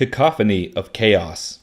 Cacophony of Chaos.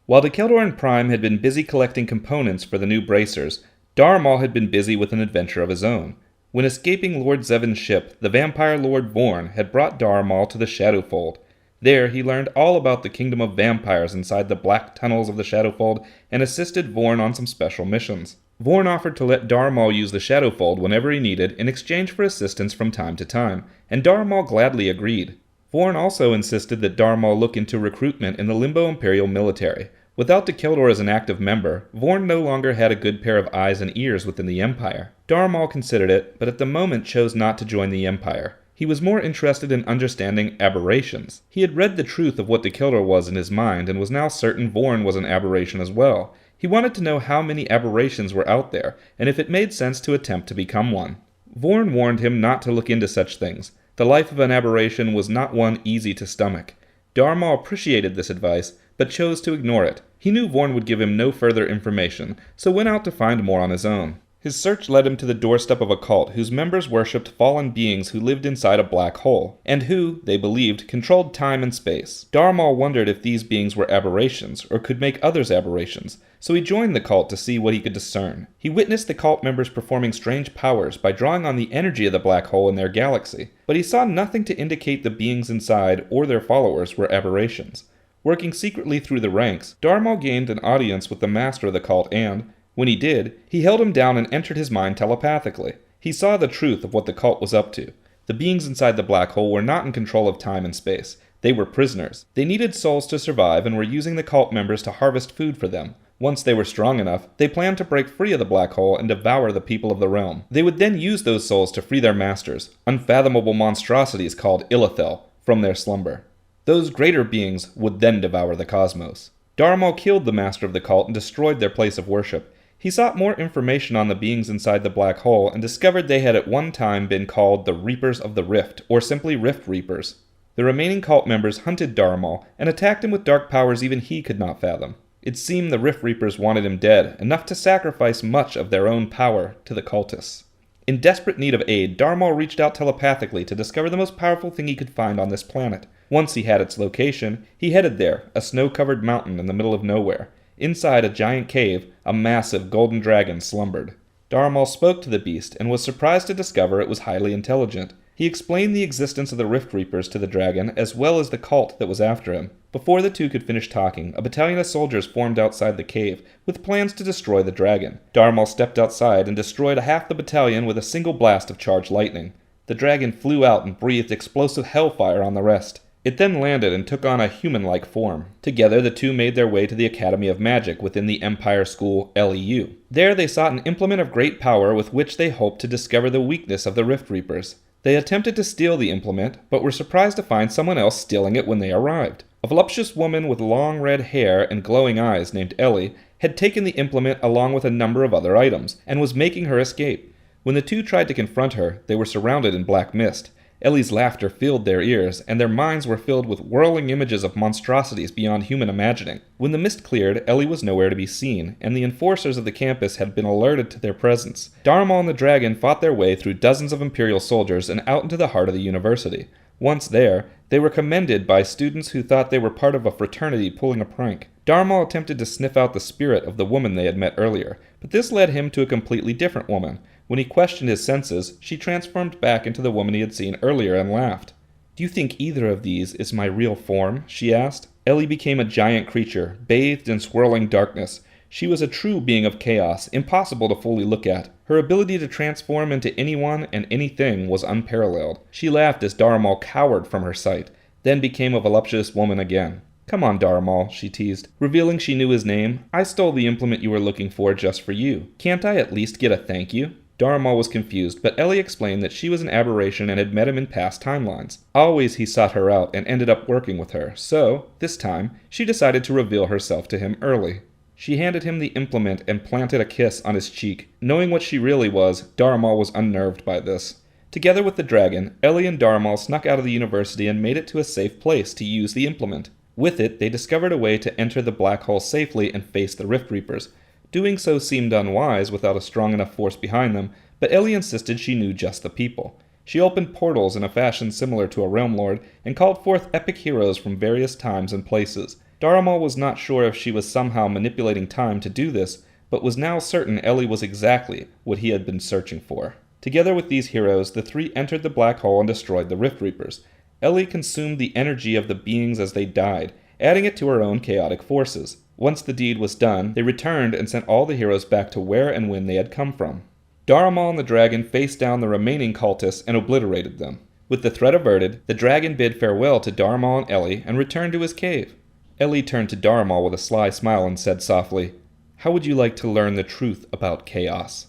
While Dacheldor and Prime had been busy collecting components for the new bracers, Darmal had been busy with an adventure of his own. When escaping Lord Zevin's ship, the vampire Lord Vorn had brought Darmal to the Shadowfold. There he learned all about the kingdom of vampires inside the black tunnels of the Shadowfold and assisted Vorn on some special missions. Vorn offered to let Darmal use the Shadowfold whenever he needed in exchange for assistance from time to time, and Darmal gladly agreed. Vorn also insisted that Darmal look into recruitment in the Limbo Imperial military. Without Dacheldor as an active member, Vorn no longer had a good pair of eyes and ears within the Empire. Darmal considered it, but at the moment chose not to join the Empire. He was more interested in understanding aberrations. He had read the truth of what Dacheldor was in his mind and was now certain Vorn was an aberration as well. He wanted to know how many aberrations were out there, and if it made sense to attempt to become one. Vorn warned him not to look into such things. The life of an aberration was not one easy to stomach. Darmal appreciated this advice, but chose to ignore it. He knew Vorn would give him no further information, so went out to find more on his own. His search led him to the doorstep of a cult whose members worshipped fallen beings who lived inside a black hole, and who, they believed, controlled time and space. Darmal wondered if these beings were aberrations, or could make others aberrations, so he joined the cult to see what he could discern. He witnessed the cult members performing strange powers by drawing on the energy of the black hole in their galaxy, but he saw nothing to indicate the beings inside or their followers were aberrations. Working secretly through the ranks, Darmal gained an audience with the master of the cult and, when he did, he held him down and entered his mind telepathically. He saw the truth of what the cult was up to. The beings inside the black hole were not in control of time and space. They were prisoners. They needed souls to survive and were using the cult members to harvest food for them. Once they were strong enough, they planned to break free of the black hole and devour the people of the realm. They would then use those souls to free their masters, unfathomable monstrosities called Illithel, from their slumber. Those greater beings would then devour the cosmos. Darmal killed the master of the cult and destroyed their place of worship. He sought more information on the beings inside the black hole and discovered they had at one time been called the Reapers of the Rift, or simply Rift Reapers. The remaining cult members hunted Darmal and attacked him with dark powers even he could not fathom. It seemed the Rift Reapers wanted him dead, enough to sacrifice much of their own power to the cultists. In desperate need of aid, Darmal reached out telepathically to discover the most powerful thing he could find on this planet. Once he had its location, he headed there, a snow-covered mountain in the middle of nowhere. Inside a giant cave, a massive golden dragon slumbered. Darmal spoke to the beast and was surprised to discover it was highly intelligent. He explained the existence of the Rift Reapers to the dragon as well as the cult that was after him. Before the two could finish talking, a battalion of soldiers formed outside the cave with plans to destroy the dragon. Darmal stepped outside and destroyed half the battalion with a single blast of charged lightning. The dragon flew out and breathed explosive hellfire on the rest. It then landed and took on a human-like form. Together, the two made their way to the Academy of Magic within the Empire School LEU. There they sought an implement of great power with which they hoped to discover the weakness of the Rift Reapers. They attempted to steal the implement, but were surprised to find someone else stealing it when they arrived. A voluptuous woman with long red hair and glowing eyes named Ellie had taken the implement along with a number of other items, and was making her escape. When the two tried to confront her, they were surrounded in black mist. Ellie's laughter filled their ears, and their minds were filled with whirling images of monstrosities beyond human imagining. When the mist cleared, Ellie was nowhere to be seen, and the enforcers of the campus had been alerted to their presence. Darmal and the dragon fought their way through dozens of Imperial soldiers and out into the heart of the university. Once there, they were commended by students who thought they were part of a fraternity pulling a prank. Darmal attempted to sniff out the spirit of the woman they had met earlier, but this led him to a completely different woman. When he questioned his senses, she transformed back into the woman he had seen earlier and laughed. "Do you think either of these is my real form?" she asked. Ellie became a giant creature, bathed in swirling darkness. She was a true being of chaos, impossible to fully look at. Her ability to transform into anyone and anything was unparalleled. She laughed as Darmal cowered from her sight, then became a voluptuous woman again. "Come on, Darmal," she teased, revealing she knew his name. "I stole the implement you were looking for just for you. Can't I at least get a thank you?" Darmal was confused, but Ellie explained that she was an aberration and had met him in past timelines. Always he sought her out and ended up working with her, so, this time, she decided to reveal herself to him early. She handed him the implement and planted a kiss on his cheek. Knowing what she really was, Darmal was unnerved by this. Together with the dragon, Ellie and Darmal snuck out of the university and made it to a safe place to use the implement. With it, they discovered a way to enter the black hole safely and face the Rift Reapers. Doing so seemed unwise without a strong enough force behind them, but Ellie insisted she knew just the people. She opened portals in a fashion similar to a Realm Lord, and called forth epic heroes from various times and places. Daramal was not sure if she was somehow manipulating time to do this, but was now certain Ellie was exactly what he had been searching for. Together with these heroes, the three entered the black hole and destroyed the Rift Reapers. Ellie consumed the energy of the beings as they died, adding it to her own chaotic forces. Once the deed was done, they returned and sent all the heroes back to where and when they had come from. Daramal and the dragon faced down the remaining cultists and obliterated them. With the threat averted, the dragon bid farewell to Daramal and Ellie and returned to his cave. Ellie turned to Daramal with a sly smile and said softly, "How would you like to learn the truth about chaos?"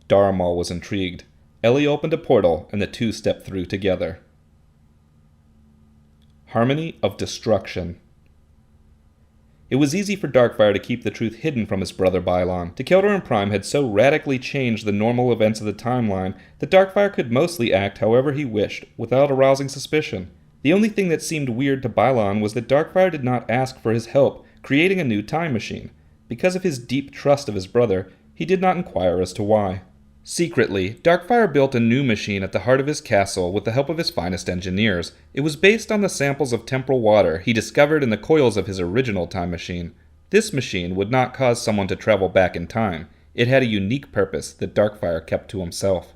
Daramal was intrigued. Ellie opened a portal and the two stepped through together. Harmony of Destruction. It was easy for Darkfire to keep the truth hidden from his brother Bylon. Dacheldor and Prime had so radically changed the normal events of the timeline that Darkfire could mostly act however he wished, without arousing suspicion. The only thing that seemed weird to Bylon was that Darkfire did not ask for his help creating a new time machine. Because of his deep trust of his brother, he did not inquire as to why. Secretly, Darkfire built a new machine at the heart of his castle with the help of his finest engineers. It was based on the samples of temporal water he discovered in the coils of his original time machine. This machine would not cause someone to travel back in time. It had a unique purpose that Darkfire kept to himself.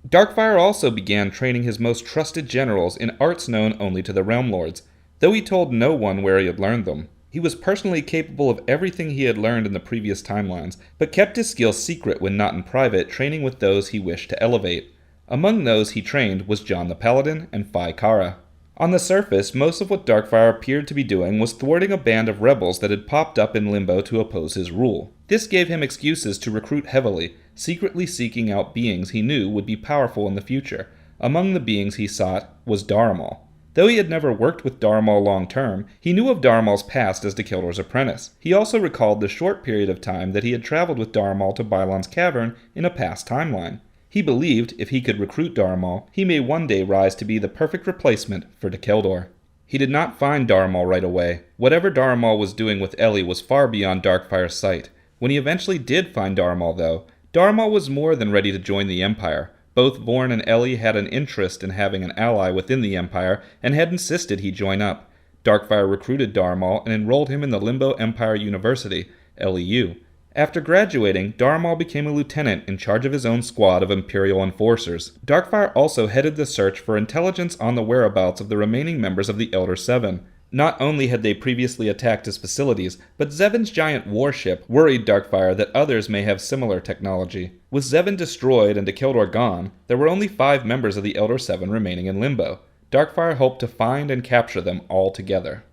Darkfire also began training his most trusted generals in arts known only to the Realm Lords, though he told no one where he had learned them. He was personally capable of everything he had learned in the previous timelines, but kept his skills secret when not in private, training with those he wished to elevate. Among those he trained was John the Paladin and Phi Kara. On the surface, most of what Darkfire appeared to be doing was thwarting a band of rebels that had popped up in Limbo to oppose his rule. This gave him excuses to recruit heavily, secretly seeking out beings he knew would be powerful in the future. Among the beings he sought was Daramal. Though he had never worked with Daramal long-term, he knew of Daramal's past as Dacheldor's apprentice. He also recalled the short period of time that he had traveled with Daramal to Bylon's cavern in a past timeline. He believed, if he could recruit Daramal, he may one day rise to be the perfect replacement for Dacheldor. He did not find Daramal right away. Whatever Daramal was doing with Ellie was far beyond Darkfire's sight. When he eventually did find Daramal, though, Daramal was more than ready to join the Empire. Both Vorn and Ellie had an interest in having an ally within the Empire and had insisted he join up. Darkfire recruited Daramal and enrolled him in the Limbo Empire University, LEU. After graduating, Daramal became a lieutenant in charge of his own squad of Imperial enforcers. Darkfire also headed the search for intelligence on the whereabouts of the remaining members of the Elder Seven. Not only had they previously attacked his facilities, but Zevon's giant warship worried Darkfire that others may have similar technology. With Zevon destroyed and Dacheldor gone, there were only 5 members of the Elder Seven remaining in Limbo. Darkfire hoped to find and capture them all together.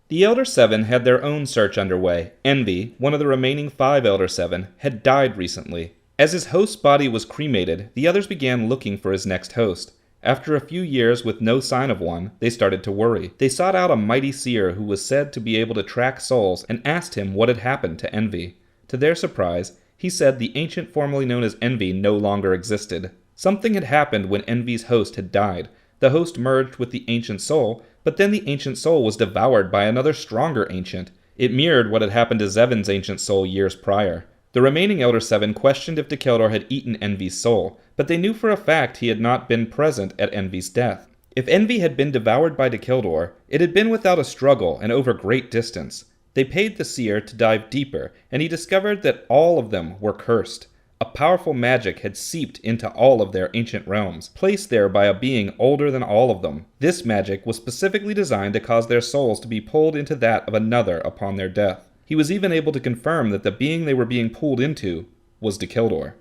The Elder Seven had their own search underway. Envy, one of the remaining 5 Elder Seven, had died recently. As his host's body was cremated, the others began looking for his next host. After a few years with no sign of one, they started to worry. They sought out a mighty seer who was said to be able to track souls and asked him what had happened to Envy. To their surprise, he said the ancient formerly known as Envy no longer existed. Something had happened when Envy's host had died. The host merged with the ancient soul, but then the ancient soul was devoured by another stronger ancient. It mirrored what had happened to Zevon's ancient soul years prior. The remaining Elder Seven questioned if Dacheldor had eaten Envy's soul, but they knew for a fact he had not been present at Envy's death. If Envy had been devoured by Dacheldor, it had been without a struggle and over great distance. They paid the seer to dive deeper, and he discovered that all of them were cursed. A powerful magic had seeped into all of their ancient realms, placed there by a being older than all of them. This magic was specifically designed to cause their souls to be pulled into that of another upon their death. He was even able to confirm that the being they were being pulled into was Dacheldor.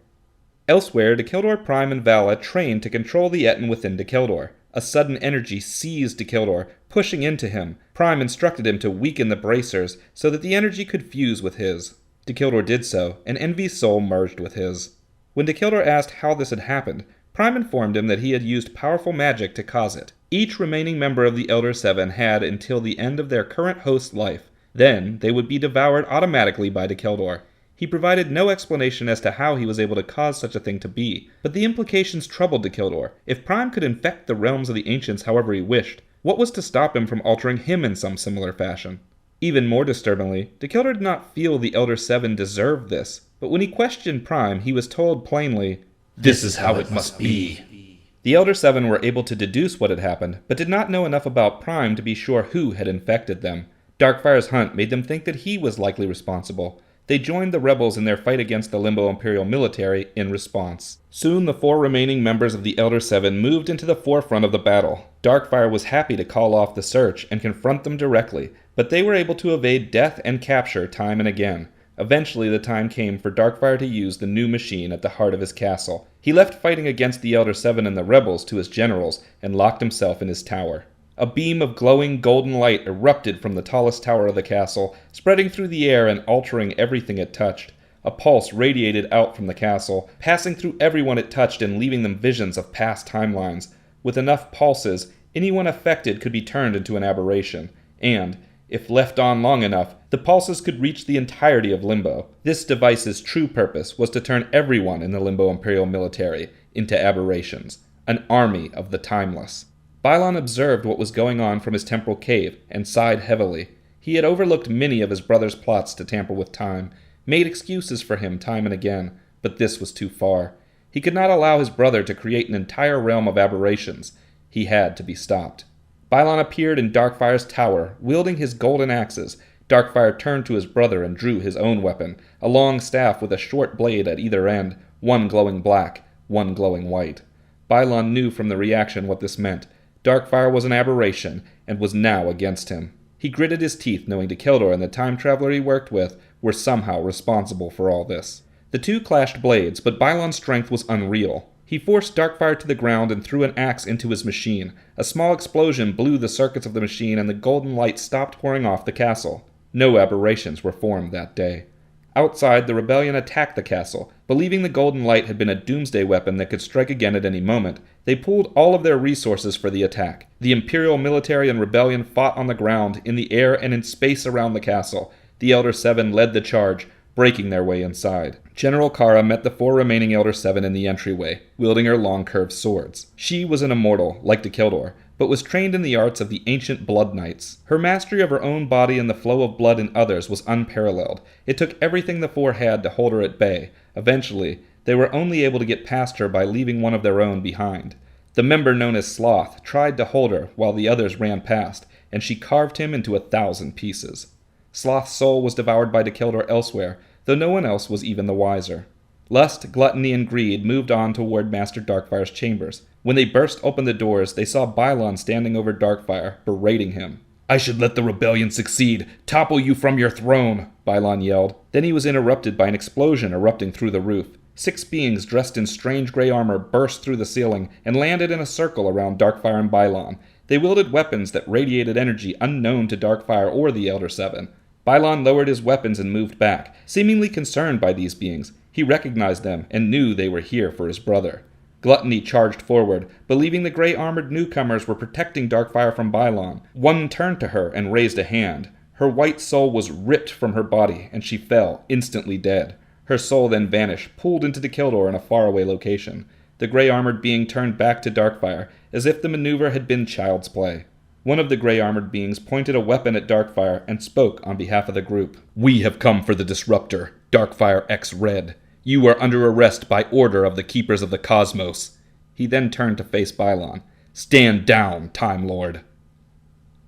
Elsewhere, Dacheldor, Prime, and Vala trained to control the Etten within Dacheldor. A sudden energy seized Dacheldor, pushing into him. Prime instructed him to weaken the bracers so that the energy could fuse with his. Dacheldor did so, and Envy's soul merged with his. When Dacheldor asked how this had happened, Prime informed him that he had used powerful magic to cause it. Each remaining member of the Elder Seven had until the end of their current host's life. Then, they would be devoured automatically by Dacheldor. He provided no explanation as to how he was able to cause such a thing to be, but the implications troubled Dacheldor. If Prime could infect the realms of the Ancients however he wished, what was to stop him from altering him in some similar fashion? Even more disturbingly, Dacheldor did not feel the Elder Seven deserved this, but when he questioned Prime, he was told plainly, "This is how it must be." The Elder Seven were able to deduce what had happened, but did not know enough about Prime to be sure who had infected them. Darkfire's hunt made them think that he was likely responsible. They joined the rebels in their fight against the Limbo Imperial military in response. Soon the 4 remaining members of the Elder Seven moved into the forefront of the battle. Darkfire was happy to call off the search and confront them directly, but they were able to evade death and capture time and again. Eventually the time came for Darkfire to use the new machine at the heart of his castle. He left fighting against the Elder Seven and the rebels to his generals and locked himself in his tower. A beam of glowing golden light erupted from the tallest tower of the castle, spreading through the air and altering everything it touched. A pulse radiated out from the castle, passing through everyone it touched and leaving them visions of past timelines. With enough pulses, anyone affected could be turned into an aberration, and, if left on long enough, the pulses could reach the entirety of Limbo. This device's true purpose was to turn everyone in the Limbo Imperial military into aberrations, an army of the timeless. Bylon observed what was going on from his temporal cave and sighed heavily. He had overlooked many of his brother's plots to tamper with time, made excuses for him time and again, but this was too far. He could not allow his brother to create an entire realm of aberrations. He had to be stopped. Bylon appeared in Darkfire's tower, wielding his golden axes. Darkfire turned to his brother and drew his own weapon, a long staff with a short blade at either end, one glowing black, one glowing white. Bylon knew from the reaction what this meant. Darkfire was an aberration, and was now against him. He gritted his teeth, knowing Dacheldor and the time traveler he worked with were somehow responsible for all this. The two clashed blades, but Bylon's strength was unreal. He forced Darkfire to the ground and threw an axe into his machine. A small explosion blew the circuits of the machine, and the golden light stopped pouring off the castle. No aberrations were formed that day. Outside, the rebellion attacked the castle. Believing the golden light had been a doomsday weapon that could strike again at any moment, they pooled all of their resources for the attack. The Imperial military and rebellion fought on the ground, in the air, and in space around the castle. The Elder Seven led the charge, breaking their way inside. General Kara met the 4 remaining Elder Seven in the entryway, wielding her long curved swords. She was an immortal, like Dacheldor, but was trained in the arts of the ancient Blood Knights. Her mastery of her own body and the flow of blood in others was unparalleled. It took everything the 4 had to hold her at bay. Eventually, they were only able to get past her by leaving one of their own behind. The member known as Sloth tried to hold her while the others ran past, and she carved him into 1,000 pieces. Sloth's soul was devoured by Dacheldor elsewhere, though no one else was even the wiser. Lust, gluttony, and greed moved on toward Master Darkfire's chambers. When they burst open the doors, they saw Bylon standing over Darkfire, berating him. "I should let the rebellion succeed, topple you from your throne," Bylon yelled. Then he was interrupted by an explosion erupting through the roof. 6 beings dressed in strange gray armor burst through the ceiling and landed in a circle around Darkfire and Bylon. They wielded weapons that radiated energy unknown to Darkfire or the Elder Seven. Bylon lowered his weapons and moved back, seemingly concerned by these beings. He recognized them and knew they were here for his brother. Gluttony charged forward, believing the gray-armored newcomers were protecting Darkfire from Bylon. One turned to her and raised a hand. Her white soul was ripped from her body, and she fell, instantly dead. Her soul then vanished, pulled into Dacheldor in a faraway location. The gray-armored being turned back to Darkfire, as if the maneuver had been child's play. One of the gray-armored beings pointed a weapon at Darkfire and spoke on behalf of the group. "We have come for the Disruptor, Darkfire X Red. You are under arrest by order of the Keepers of the Cosmos." He then turned to face Bylon. "Stand down, Time Lord."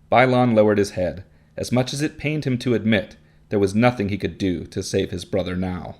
Bylon lowered his head. As much as it pained him to admit, there was nothing he could do to save his brother now.